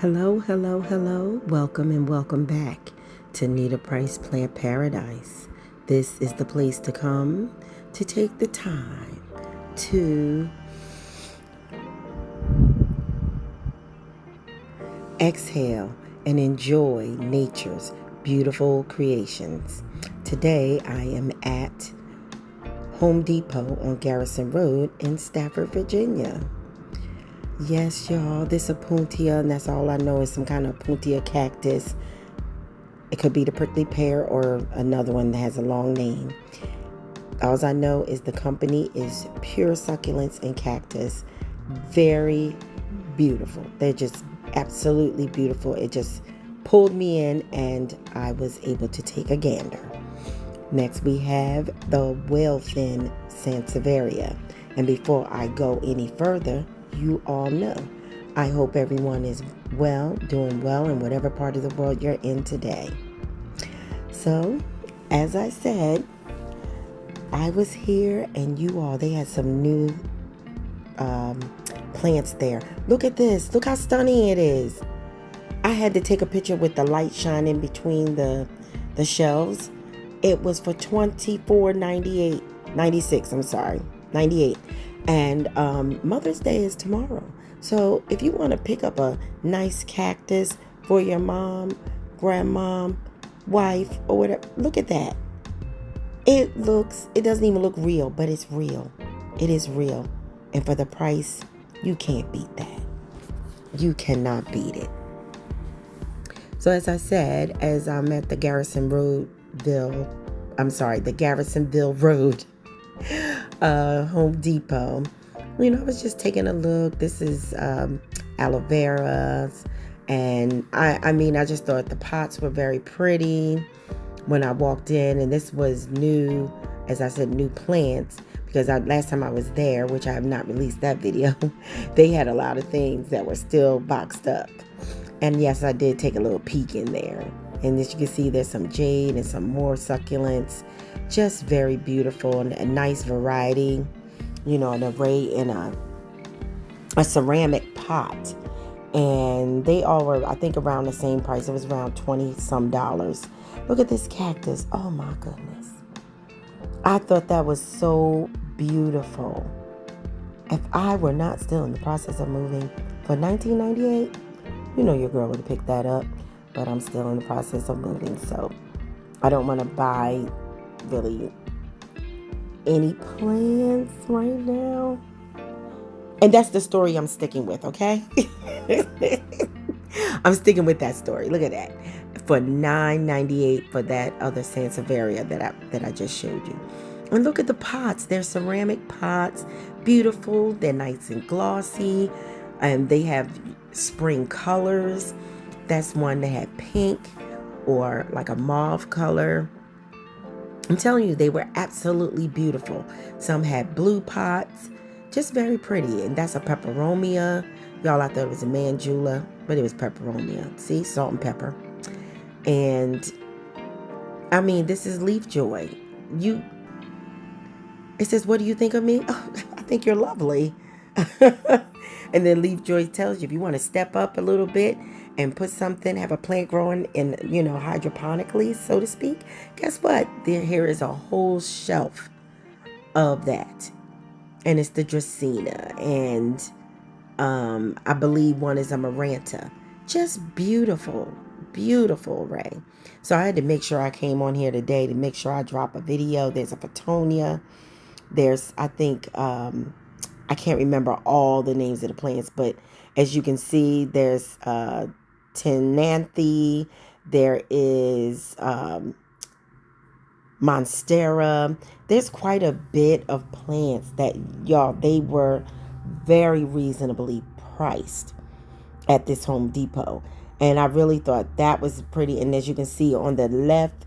Hello, hello, hello. Welcome and welcome back to Nita Price Plant Paradise. This is the place to come to take the time to exhale and enjoy nature's beautiful creations. Today I am at Home Depot on Garrison Road in Stafford, Virginia. Yes, y'all, this is a puntia, and that's all I know is some kind of puntia cactus. It could be the prickly pear or another one that has a long name. All I know is the company is Pure Succulents and Cactus. Very beautiful. They're just absolutely beautiful. It just pulled me in and I was able to take a gander. Next we have the Whale Fin Sansevieria. And before I go any further, you all know, I hope everyone is well, doing well in whatever part of the world you're in today. So, as I said, I was here and you all, they had some new plants there. Look at this. Look how stunning it is. I had to take a picture with the light shining between the shelves. It was for $24.98, 96, I'm sorry, 98. And Mother's Day is tomorrow. So if you want to pick up a nice cactus for your mom, grandmom, wife, or whatever, look at that. It doesn't even look real, but it's real. It is real. And for the price, you can't beat that. You cannot beat it. So as I said, as I'm at the Garrisonville Road Home Depot, I was just taking a look. This is aloe vera, and I just thought the pots were very pretty when I walked in, and this was new, as I said, new plants, because last time I was there, which I have not released that video, they had a lot of things that were still boxed up. And yes, I did take a little peek in there. And as you can see, there's some jade and some more succulents. Just very beautiful and a nice variety. An array in a ceramic pot. And they all were, I think, around the same price. It was around $20-some. Look at this cactus. Oh my goodness. I thought that was so beautiful. If I were not still in the process of moving for $19.98, your girl would have picked that up. But I'm still in the process of moving, so I don't want to buy really any plants right now. And that's the story I'm sticking with, okay? I'm sticking with that story. Look at that. For $9.98 for that other Sansevieria that I just showed you. And look at the pots. They're ceramic pots. Beautiful. They're nice and glossy. And they have spring colors. That's one that had pink or like a mauve color. I'm telling you, they were absolutely beautiful. Some had blue pots, just very pretty. And that's a peperomia. Y'all, I thought it was a mandula, but it was peperomia. See, salt and pepper. And this is leaf joy. It says, what do you think of me? Oh, I think you're lovely. And then leaf joy tells you if you want to step up a little bit and put something, have a plant growing in, hydroponically, so to speak. Guess what? Here is a whole shelf of that. And it's the Dracaena. And I believe one is a Maranta. Just beautiful, beautiful array. So I had to make sure I came on here today to make sure I drop a video. There's a Photonia. There's, I think, I can't remember all the names of the plants, but as you can see, there's Tenanthe, there is Monstera. There's quite a bit of plants that, y'all, they were very reasonably priced at this Home Depot. And I really thought that was pretty. And as you can see on the left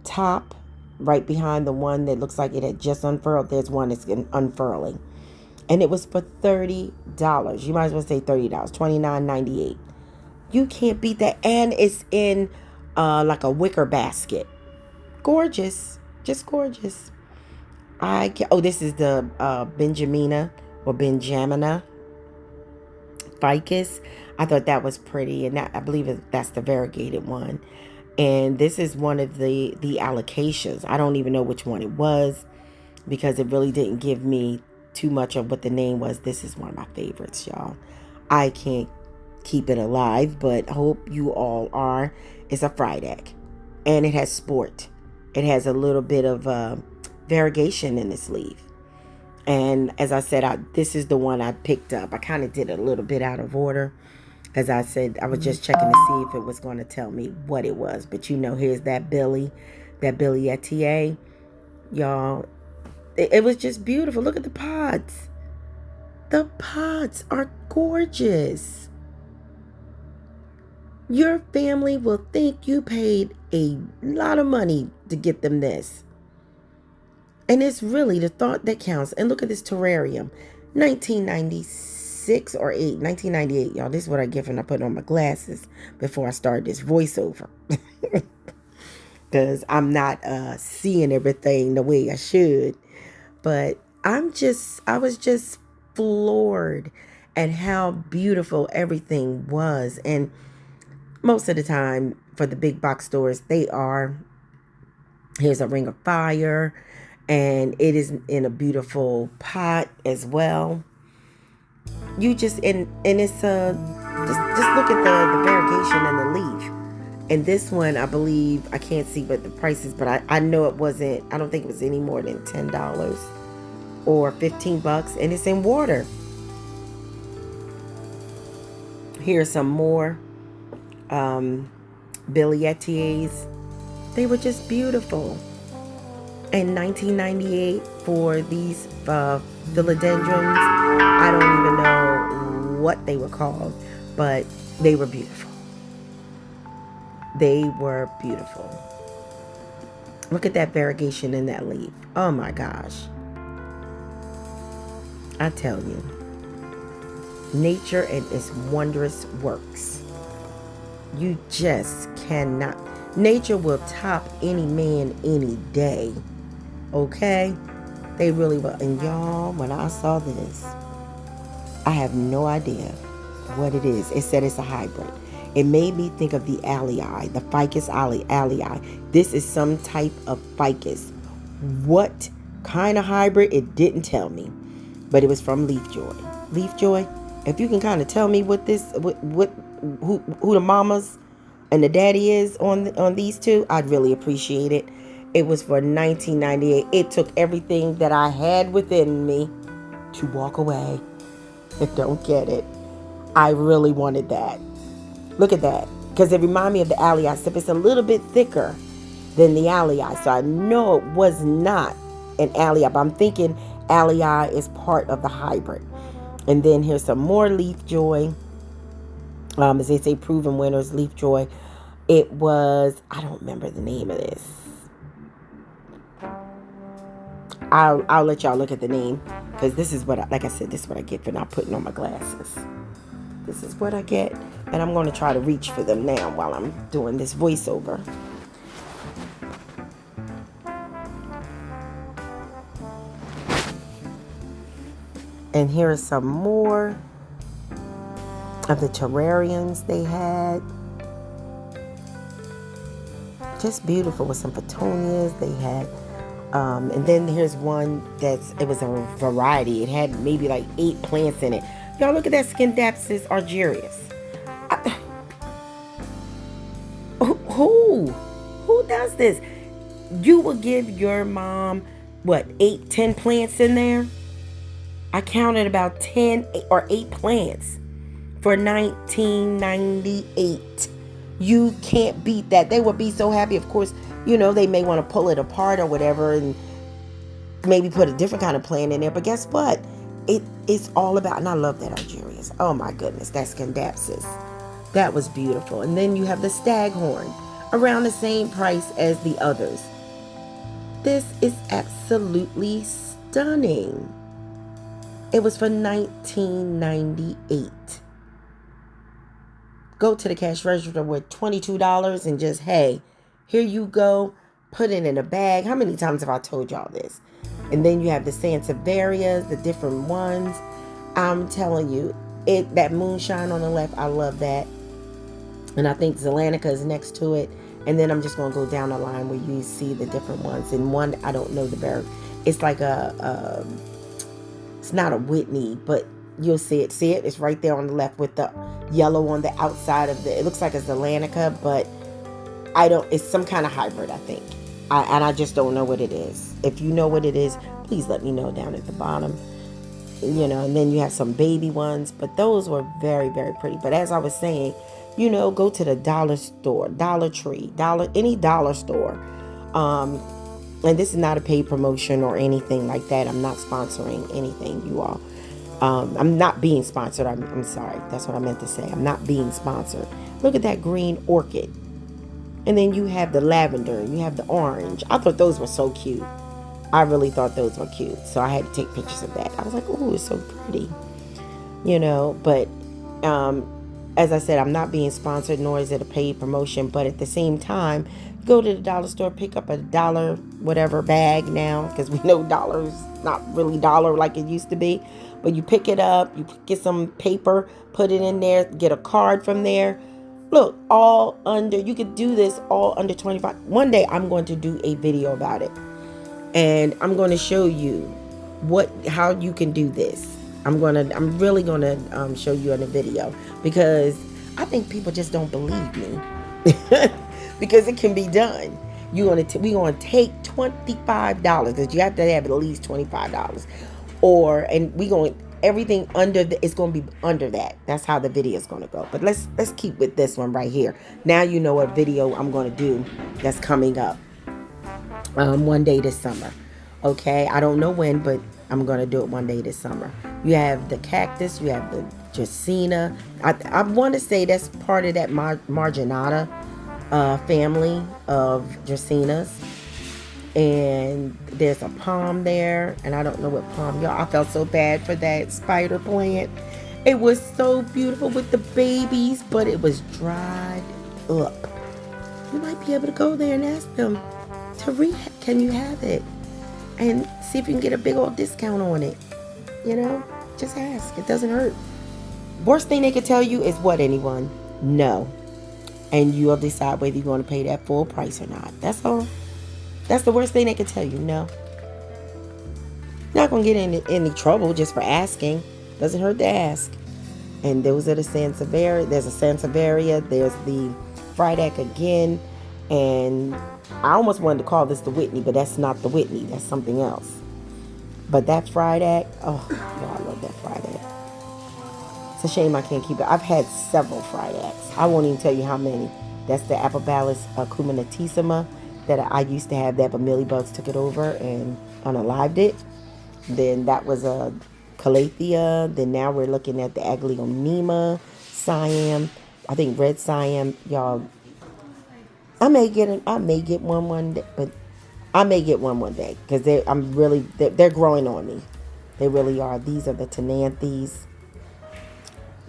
top, right behind the one that looks like it had just unfurled, there's one that's unfurling. And it was for $30. You might as well say $30. $29.98. You can't beat that. And it's in like a wicker basket. Gorgeous. Just gorgeous. This is the Benjamina or Benjamina ficus. I thought that was pretty, and I believe that's the variegated one. And this is one of the allocations. I don't even know which one it was because it really didn't give me too much of what the name was. This is one of my favorites, y'all. I can't keep it alive, but hope you all are. It's a fried egg, and it has sport. It has a little bit of variegation in its leaf. And as I said, this is the one I picked up. I kind of did it a little bit out of order. As I said, I was just checking to see if it was going to tell me what it was. But here's that Billy Etier. Y'all, it was just beautiful. Look at the pods. The pods are gorgeous. Your family will think you paid a lot of money to get them this. And it's really the thought that counts. And look at this terrarium. 1996 or 1998, y'all. This is what I get when I put on my glasses before I start this voiceover. Because I'm not seeing everything the way I should. But I was just floored at how beautiful everything was. And most of the time for the big box stores, they are. Here's a ring of fire. And it is in a beautiful pot as well. You just, and it's just look at the variegation in the leaf. And this one, I believe, I can't see what the price is, but I know it wasn't, I don't think it was any more than $10 or $15. And it's in water. Here's some more Billy Etiers. They were just beautiful. In 1998 for these philodendrons, I don't even know what they were called, but they were beautiful. They were beautiful. Look at that variegation in that leaf. Oh my gosh. I tell you, nature and its wondrous works. You just cannot. Nature will top any man any day. Okay? They really will. And y'all, when I saw this, I have no idea what it is. It said it's a hybrid. It made me think of the alii, the ficus alii. This is some type of ficus. What kind of hybrid? It didn't tell me. But it was from Leafjoy. Leafjoy, if you can kind of tell me what this, who the mamas and the daddy is on these two, I'd really appreciate it. It was for 1998. It took everything that I had within me to walk away and don't get it. I really wanted that. Look at that. Because it reminded me of the alii, except it's a little bit thicker than the alii. So I know it was not an alii, but I'm thinking alii is part of the hybrid. And then here's some more Leafjoy. As they say, proven winners, Leafjoy. It was, I don't remember the name of this. I'll let y'all look at the name, because this is what, like I said, this is what I get for not putting on my glasses. This is what I get, and I'm going to try to reach for them now while I'm doing this voiceover. And here are some more of the terrariums they had. Just beautiful with some petunias they had. And then here's one it was a variety. It had maybe like 8 plants in it. Y'all look at that Scindapsus argyrius. Who does this? You will give your mom, 8-10 plants in there? I counted about 10 or 8 plants for 1998. You can't beat that. They would be so happy. Of course, they may want to pull it apart or whatever and maybe put a different kind of plant in there. But guess what? It's all about, and I love that argyrius. Oh my goodness, that's Scindapsus. That was beautiful. And then you have the staghorn, around the same price as the others. This is absolutely stunning. It was for $19.98. Go to the cash register with $22 and just, hey, here you go. Put it in a bag. How many times have I told y'all this? And then you have the Sansevierias, the different ones. I'm telling you, that moonshine on the left, I love that. And I think Zelanica is next to it. And then I'm just going to go down the line where you see the different ones. And one, I don't know the very, it's like it's not a Whitney, but you'll see it. See it? It's right there on the left with the yellow on the outside of it looks like a Zelanica, but it's some kind of hybrid, I think. And I just don't know what it is. If you know what it is, please let me know down at the bottom. And then you have some baby ones, but those were very, very pretty. But as I was saying, go to the dollar store, Dollar Tree, any dollar store. And this is not a paid promotion or anything like that. I'm not sponsoring anything, you all. I'm not being sponsored. I'm sorry. That's what I meant to say. I'm not being sponsored. Look at that green orchid. And then you have the lavender. You have the orange. I thought those were so cute. I really thought those were cute. So I had to take pictures of that. I was like, oh, it's so pretty. But as I said, I'm not being sponsored, nor is it a paid promotion. But at the same time, go to the dollar store, pick up a dollar whatever bag now, because we know dollar's not really dollar like it used to be. But you pick it up, you get some paper, put it in there, get a card from there. Look, you could do this all under 25. One day I'm going to do a video about it. And I'm going to show you how you can do this. I'm really going to show you in a video, because I think people just don't believe me. Because it can be done. We're going to take $25, because you have to have at least $25. Everything it's going to be under that. That's how the video is going to go. But let's keep with this one right here. Now you know what video I'm going to do that's coming up. One day this summer. Okay, I don't know when, but I'm going to do it one day this summer. You have the cactus, you have the Dracaena. I want to say that's part of that marginata family of Dracaenas. And there's a palm there, and I don't know what palm. Y'all, I felt so bad for that spider plant. It was so beautiful with the babies, but it was dried up. You might be able to go there and ask them, can you have it? And see if you can get a big old discount on it. Just ask. It doesn't hurt. Worst thing they could tell you is what, anyone? No. And you'll decide whether you're going to pay that full price or not. That's all. That's the worst thing they could tell you. No. Not going to get in any trouble just for asking. Doesn't hurt to ask. And those are the Sansevieria. There's a Sansevieria. There's the Friedac again. And I almost wanted to call this the Whitney, but that's not the Whitney. That's something else. But that Friedac, oh, God, I love that Friedac. It's a shame I can't keep it. I've had several Friedacs. I won't even tell you how many. That's the Apoballus acuminatissima that I used to have that, but Milliebugs took it over and unalived it. Then that was a Calathea. Then now we're looking at the Aglaonema, Siam. I think red Siam, y'all. I may get one day, but I may get one day, because they're growing on me. They really are. These are the Tenanthes.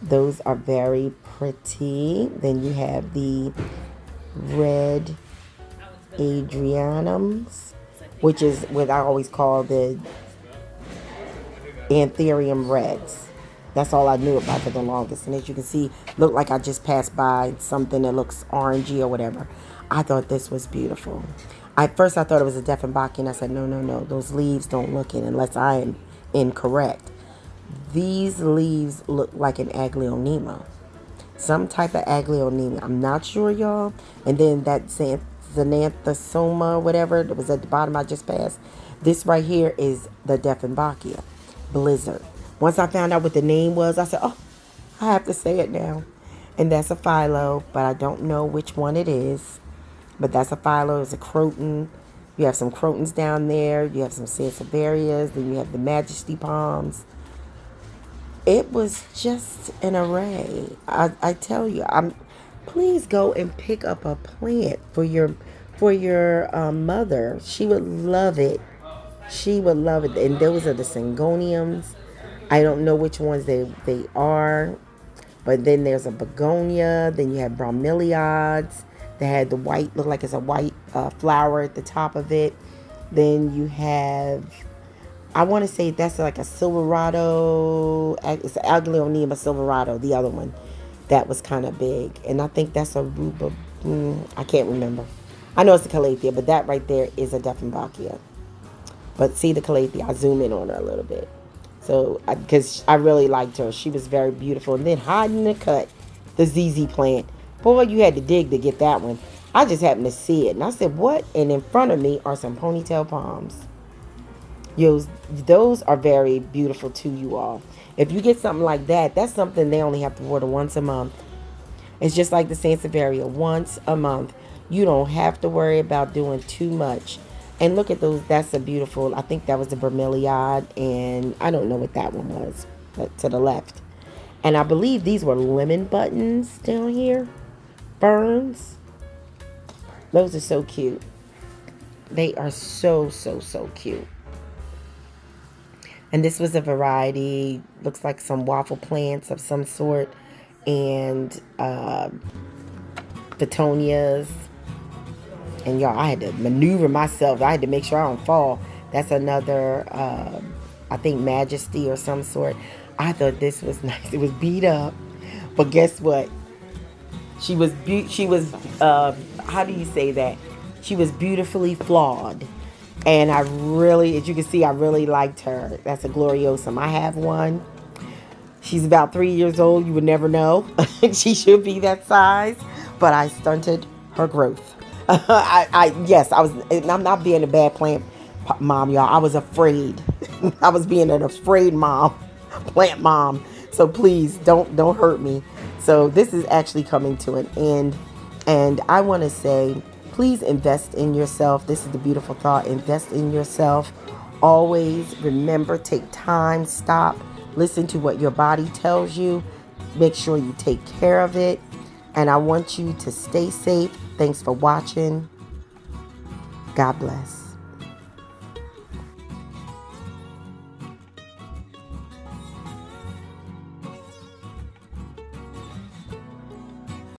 Those are very pretty. Then you have the red Adrianums, which is what I always call the Anthurium reds. That's all I knew about for the longest. And as you can see, looked like I just passed by something that looks orangey or whatever. I thought this was beautiful. At first I thought it was a Dieffenbachia, and I said, no, those leaves don't look it unless I am incorrect. These leaves look like an Aglaonema. Some type of Aglaonema. I'm not sure, y'all. And then that Xanthosoma, whatever, that was at the bottom I just passed. This right here is the Dieffenbachia Blizzard. Once I found out what the name was, I said, oh, I have to say it now. And that's a philo, but I don't know which one it is. But that's a philo. It's a croton. You have some crotons down there. You have some sansevierias. Then you have the majesty palms. It was just an array. I tell you, please go and pick up a plant for your mother. She would love it. She would love it. And those are the Syngoniums. I don't know which ones they are. But then there's a begonia. Then you have bromeliads. They had the white, look like it's a white flower at the top of it. Then you have I want to say that's like a Silverado. It's an Aglionema Silverado, the other one. That was kind of big. And I think that's a Ruba. I can't remember. I know it's a Calathea, but that right there is a Dieffenbachia. But see the Calathea, I zoom in on her a little bit. So, because I really liked her. She was very beautiful. And then hiding in the cut, the ZZ plant. Boy, you had to dig to get that one. I just happened to see it. And I said, what? And in front of me are some ponytail palms. Those are very beautiful too, you all. If you get something like that, that's something they only have to water once a month. It's just like the Sansevieria, once a month. You don't have to worry about doing too much. And look at those. That's a beautiful, I think that was the bromeliad, and I don't know what that one was, but to the left. And I believe these were lemon buttons down here. Ferns. Those are so cute. They are so, so, so cute. And this was a variety, looks like some waffle plants of some sort, and Petunias. And y'all, I had to maneuver myself. I had to make sure I don't fall. That's another, I think, Majesty or some sort. I thought this was nice. It was beat up, but guess what? She was how do you say that? She was beautifully flawed. And I really, as you can see, I really liked her. That's a Gloriosum. I have one. She's about 3 years old. You would never know. She should be that size. But I stunted her growth. Yes, I was. I'm not being a bad plant mom, y'all. I was afraid. I was being an afraid mom, plant mom. So please don't hurt me. So this is actually coming to an end. And I want to say, please invest in yourself. This is the beautiful thought. Invest in yourself. Always remember, take time, stop, listen to what your body tells you. Make sure you take care of it. And I want you to stay safe. Thanks for watching. God bless.